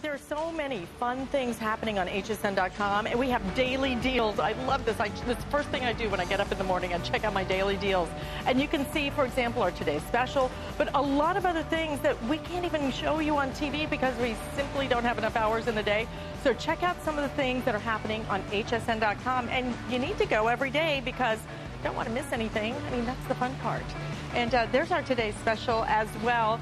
there are so many fun things happening on hsn.com, and we have daily deals. I love this. It's the first thing I do when I get up in the morning. I check out my daily deals. And you can see, for example, our today's special, but a lot of other things that we can't even show you on TV because we simply don't have enough hours in the day. So check out some of the things that are happening on hsn.com, and you need to go every day because you don't want to miss anything. I mean, that's the fun part. And there's our today's special as well.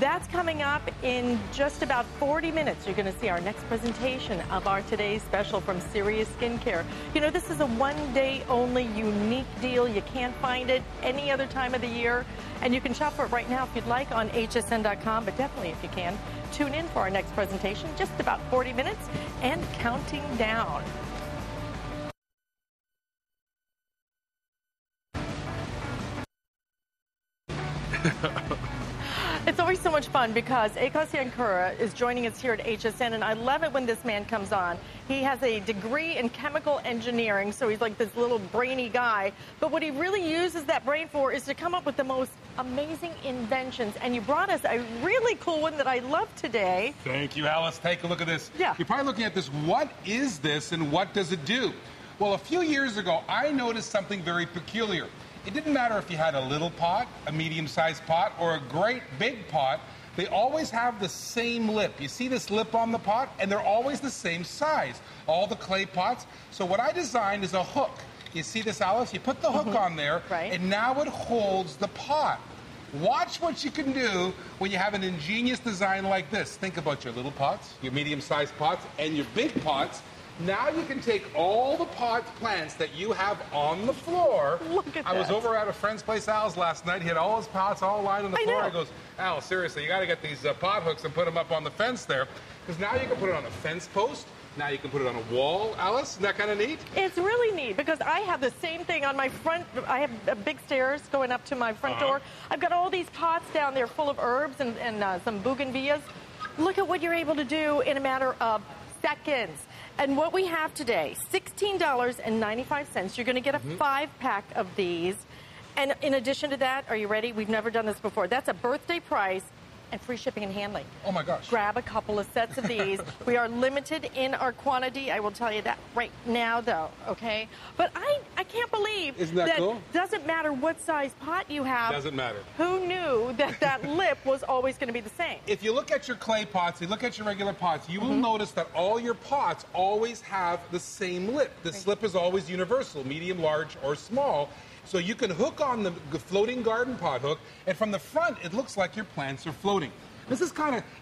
That's coming up in just about 40 minutes. You're going to see our next presentation of our today's special from Serious Skincare. You know, this is a one-day only unique deal. You can't find it any other time of the year. And you can shop for it right now if you'd like on hsn.com, but definitely if you can, tune in for our next presentation, just about 40 minutes and counting down. It's always so much fun because Jankura is joining us here at HSN, and I love it when this man comes on. He has a degree in chemical engineering, so he's like this little brainy guy. But what he really uses that brain for is to come up with the most amazing inventions. And you brought us a really cool one that I love today. Thank you, Alice. Take a look at this. Yeah. You're probably looking at this. What is this and what does it do? Well, a few years ago, I noticed something very peculiar. It didn't matter if you had a little pot, a medium-sized pot, or a great big pot. They always have the same lip. You see this lip on the pot, and they're always the same size, all the clay pots. So what I designed is a hook. You see this, Alice? You put the hook on there, right, and now it holds the pot. Watch what you can do when you have an ingenious design like this. Think about your little pots, your medium-sized pots, and your big pots. Now you can take all the pot plants that you have on the floor. Look at that. I was over at a friend's place, Al's, last night. He had all his pots all lined on the floor. He goes, Al, seriously, you got to get these pot hooks and put them up on the fence there. Because now you can put it on a fence post. Now you can put it on a wall, Alice. Isn't that kind of neat? It's really neat because I have the same thing on my front. I have big stairs going up to my front door. I've got all these pots down there full of herbs and some bougainvilleas. Look at what you're able to do in a matter of seconds. And what we have today, $16.95. You're going to get a 5-pack of these. And in addition to that, are you ready? We've never done this before. That's a birthday price and free shipping and handling. Oh, my gosh. Grab a couple of sets of these. We are limited in our quantity. I will tell you that right now, though, okay? But I can't believe Isn't that cool? Doesn't matter what size pot you have. Doesn't matter. Who knew that that lip was always going to be the same? If you look at your clay pots, you look at your regular pots, you will notice that all your pots always have the same lip. This lip is always universal, medium, large, or small. So you can hook on the floating garden pot hook, and from the front, it looks like your plants are floating. This is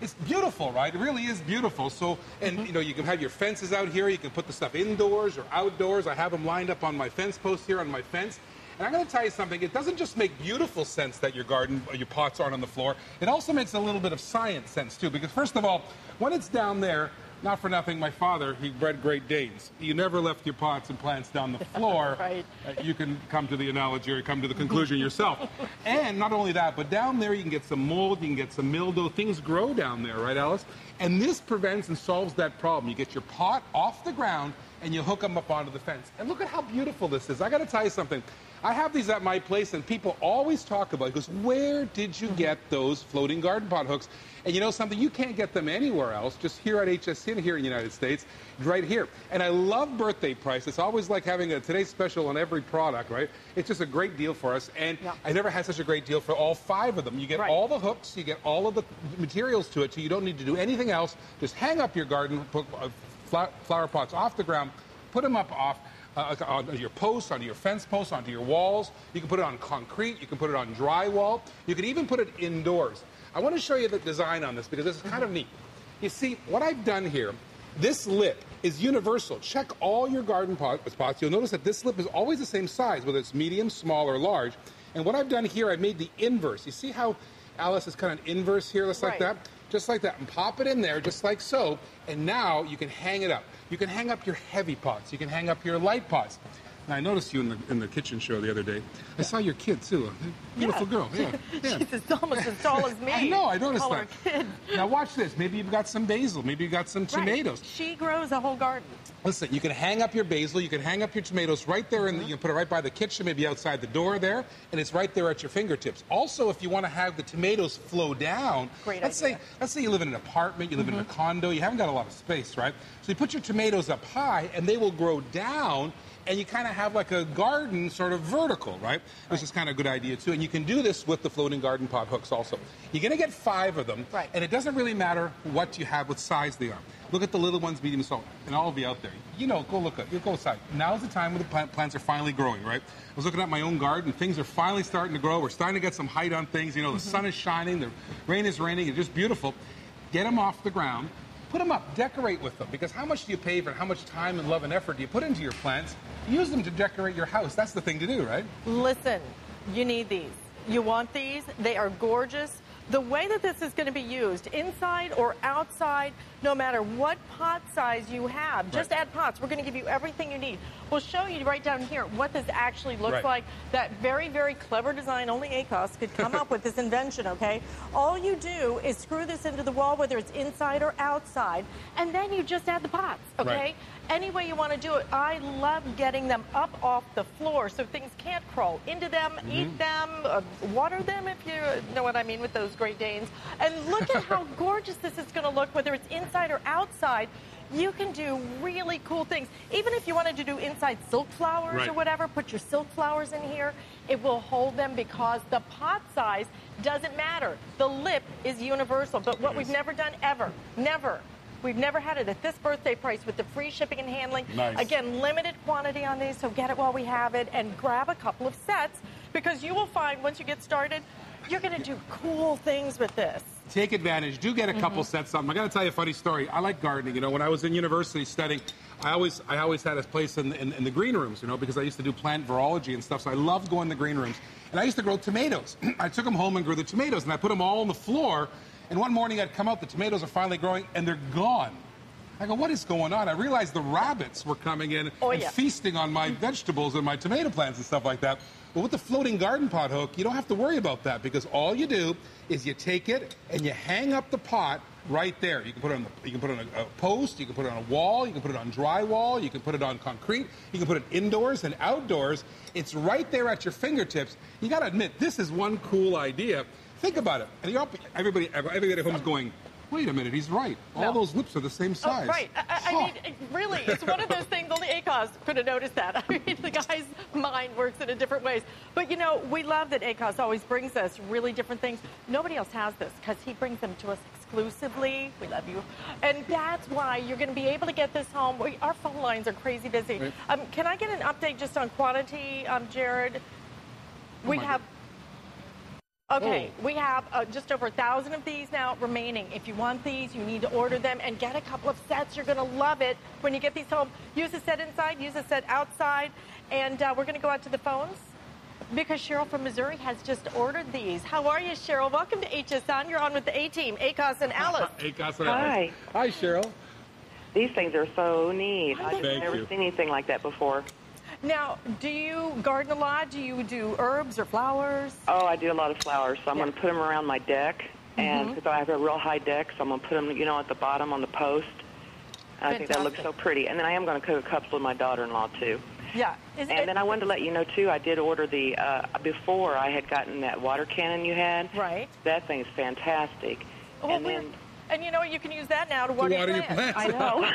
it's beautiful, right? It really is beautiful. So, and you know, you can have your fences out here. You can put the stuff indoors or outdoors. I have them lined up on my fence post here on my fence. And I'm going to tell you something. It doesn't just make beautiful sense that your garden, your pots aren't on the floor. It also makes a little bit of science sense, too. Because first of all, when it's down there, not for nothing, my father, he bred Great Danes. You never left your pots and plants down the floor. Right. You can come to the analogy or come to the conclusion yourself. And not only that, but down there you can get some mold, you can get some mildew. Things grow down there, right, Alice? And this prevents and solves that problem. You get your pot off the ground and you hook them up onto the fence. And look at how beautiful this is. I got to tell you something. I have these at my place, and people always talk about it. Because where did you get those floating garden pot hooks? And you know something? You can't get them anywhere else, just here at HSN here in the United States, right here. And I love birthday price. It's always like having a today's special on every product, right? It's just a great deal for us. And I never had such a great deal for all 5 of them. You get all the hooks, you get all of the materials to it, so you don't need to do anything else. Just hang up your garden, put flower pots off the ground, put them up off. On your posts, onto your fence posts, onto your walls. You can put it on concrete. You can put it on drywall. You can even put it indoors. I want to show you the design on this because this is kind of neat. You see, what I've done here, this lip is universal. Check all your garden pots. You'll notice that this lip is always the same size, whether it's medium, small, or large. And what I've done here, I've made the inverse. You see how Alice is kind of inverse here, just like that? Just like that. And pop it in there, just like so. And now you can hang it up. You can hang up your heavy pots. You can hang up your light pots. Now, I noticed you in the kitchen show the other day. I saw your kid, too. A beautiful girl. Yeah. She's almost as tall as me. I know, I noticed Call her that. kid. Now, watch this. Maybe you've got some basil. Maybe you've got some tomatoes. She grows a whole garden. Listen, you can hang up your basil, you can hang up your tomatoes right there, and you can put it right by the kitchen, maybe outside the door there, and it's right there at your fingertips. Also, if you want to have the tomatoes flow down, let's say you live in an apartment, you live in a condo, you haven't got a lot of space, right? So you put your tomatoes up high, and they will grow down, and you kind of have like a garden sort of vertical, right? Which is kind of a good idea, too. And you can do this with the floating garden pot hooks also. You're going to get 5 of them, and it doesn't really matter what you have, what size they are. Look at the little ones, medium, so, and all will be out there. You know, go look at, you go outside. Now's the time when the plants are finally growing, right? I was looking at my own garden. Things are finally starting to grow. We're starting to get some height on things. You know, the sun is shining, the rain is raining. It's just beautiful. Get them off the ground. Put them up, decorate with them, because how much do you pay for, how much time and love and effort do you put into your plants? Use them to decorate your house. That's the thing to do, right? Listen, you need these. You want these. They are gorgeous. The way that this is going to be used, inside or outside, no matter what pot size you have, just add pots. We're going to give you everything you need. We'll show you right down here what this actually looks like. That very, very clever design, only ACOS could come up with this invention, okay? All you do is screw this into the wall, whether it's inside or outside, and then you just add the pots, okay? Any way you want to do it. I love getting them up off the floor so things can't crawl into them, eat them, water them, if you know what I mean with those Great Danes. And look at how gorgeous this is going to look, whether it's inside or outside. You can do really cool things. Even if you wanted to do inside silk flowers or whatever, put your silk flowers in here. It will hold them because the pot size doesn't matter. The lip is universal. But what we've never done ever, we've never had it at this birthday price with the free shipping and handling. Again, limited quantity on these, so get it while we have it and grab a couple of sets because you will find once you get started, you're going to do cool things with this. Take advantage. Do get a couple sets of them. I got to tell you a funny story. I like gardening. You know, when I was in university studying, I always had a place in the green rooms, you know, because I used to do plant virology and stuff, so I loved going to the green rooms. And I used to grow tomatoes. I took them home and grew the tomatoes, and I put them all on the floor. And one morning I'd come out, the tomatoes are finally growing, and they're gone. I go, what is going on? I realized the rabbits were coming in and feasting on my vegetables and my tomato plants and stuff like that. But with the floating garden pot hook, you don't have to worry about that because all you do is you take it and you hang up the pot right there. You can put it on a post, you can put it on a wall, you can put it on drywall, you can put it on concrete, you can put it indoors and outdoors. It's right there at your fingertips. You got to admit, this is one cool idea. Think about it. And everybody at home is going, wait a minute, he's right. All those lips are the same size. I mean, really, it's one of those things, only ACOS could have noticed that. I mean, the guy's mind works in a different ways. But, you know, we love that ACOS always brings us really different things. Nobody else has this because he brings them to us exclusively. We love you. And that's why you're going to be able to get this home. Our phone lines are crazy busy. Can I get an update just on quantity, Jared? We have... Okay, we have just over 1,000 of these now remaining. If you want these, you need to order them and get a couple of sets. You're going to love it when you get these home. Use a set inside, use a set outside, and we're going to go out to the phones because Cheryl from Missouri has just ordered these. How are you, Cheryl? Welcome to HSN. You're on with the A-Team, ACOS and Alice. ACOS and Alice. Hi, Cheryl. These things are so neat. I've never seen anything like that before. Now, do you garden a lot? Do you do herbs or flowers? Oh, I do a lot of flowers. So I'm going to put them around my deck. And because I have a real high deck, so I'm going to put them, you know, at the bottom on the post. I think that looks so pretty. And then I am going to cook a couple with my daughter-in-law, too. Yeah. And then I wanted to let you know, too, I did order the, before I had gotten that water cannon you had. Right. That thing's fantastic. Oh, and you know what? You can use that now to water your plants. I know.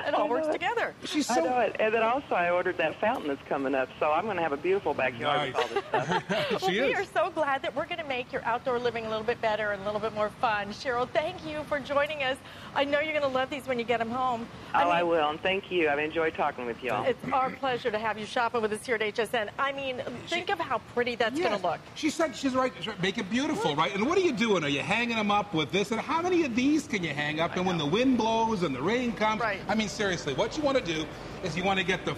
It all works together. I know it. And then also I ordered that fountain that's coming up, so I'm going to have a beautiful backyard with all this stuff. Well, we are so glad that we're going to make your outdoor living a little bit better and a little bit more fun. Cheryl, thank you for joining us. I know you're going to love these when you get them home. I will, and thank you. I've enjoyed talking with you all. It's our pleasure to have you shopping with us here at HSN. I mean, think of how pretty that's going to look. She said she's right. Make it beautiful, right? And what are you doing? Are you hanging them up with this? And how many of these can you hang up? And when the wind blows and the rain comes, I mean, seriously, what you want to do is you want to get the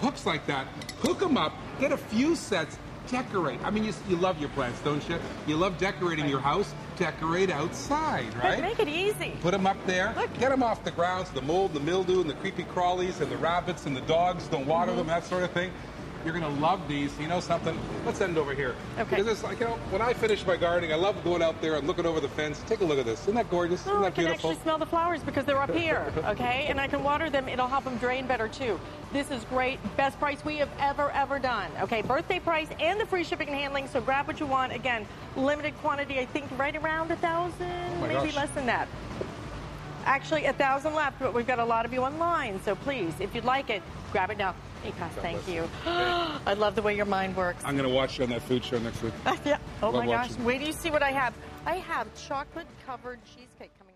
hooks like that, hook them up, get a few sets, decorate. I mean, you love your plants, don't you? You love decorating your house. Decorate outside, right? But make it easy. Put them up there. Look. Get them off the ground so the mold, the mildew, and the creepy crawlies, and the rabbits, and the dogs don't water them, that sort of thing. You're going to love these. You know something? Let's end over here. Okay. Because it's like, you know, when I finish my gardening, I love going out there and looking over the fence. Take a look at this. Isn't that gorgeous? Isn't Oh, I that can beautiful? actually smell the flowers because they're up here, okay? And I can water them. It'll help them drain better, too. This is great. Best price we have ever done. Okay, birthday price and the free shipping and handling, so grab what you want. Again, limited quantity, I think right around 1,000, maybe gosh. less than that. Actually, 1,000 left, but we've got a lot of you online, so please, if you'd like it, grab it now. Ecos, thank you. I love the way your mind works. I'm going to watch you on that food show next week. Yeah. Oh, Love my gosh. watching. Wait till you see what I have. I have chocolate-covered cheesecake coming.